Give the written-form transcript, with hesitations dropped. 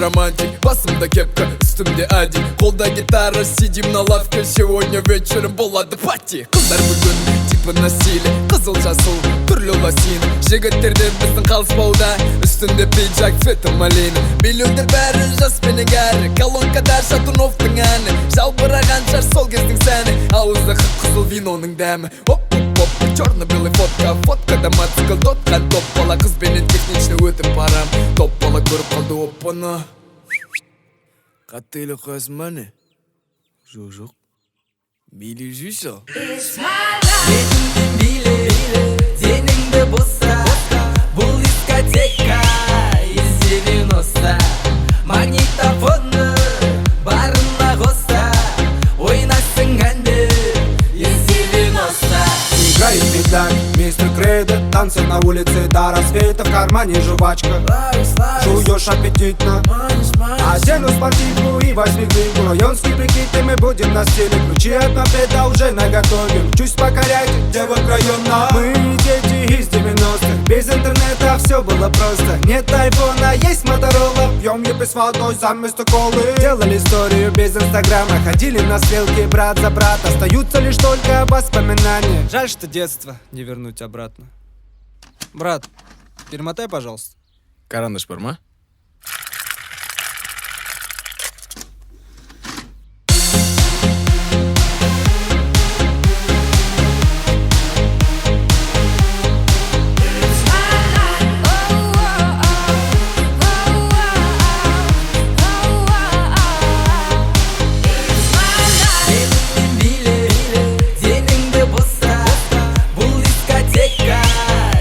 романтик. Басымда кепка, үстімде ади, қолда гитара, сидим на лавке. Сегодня вечером болады пати. Қыздар бүгін типа на стиле, қызыл жасыл түрлі лосин. Жігіттерде біздің қалыспауда, үстінде пиджак цвета малина. Билеуде бәрі жас пенен кәрі, колонкада Шатуновтың әні. Жалбыраған жар сол кездің сәні, ауызда қып-қызыл виноның дәмі. Оп-оп-оп, черно-белый фотка, фоткада мотоцикл тотқан топ бала. Қызбенен техничный өтіп барам, топ бала көріп қалды оппаны. Қатты елі қойсын мәне? Жоқ. Билі жүйсі? Бетіңді биле, деніңді боса. Бұл дискотека из 90. Магнитофоны барына қоса. Ойнасың әнді из 90. Играет медаль, мистер Кредо. Танцы на улице до рассвета. В кармане жвачка, жуешь аппетитно. Одену спортивку и возьми книгу. Районский прикид, и мы будем на стиле. Ключи от мопеда уже наготове. Чуть покоряйте девок района. Мы дети из 90-х. Без интернета все было просто. Нет айфона, есть Моторола. Пьем епи с водой заместо колы. Делали историю без инстаграма. Ходили на стрелки брат за брат. Остаются лишь только воспоминания. Жаль, что детство не вернуть обратно. Брат, перемотай, пожалуйста. Карандаш бар ма?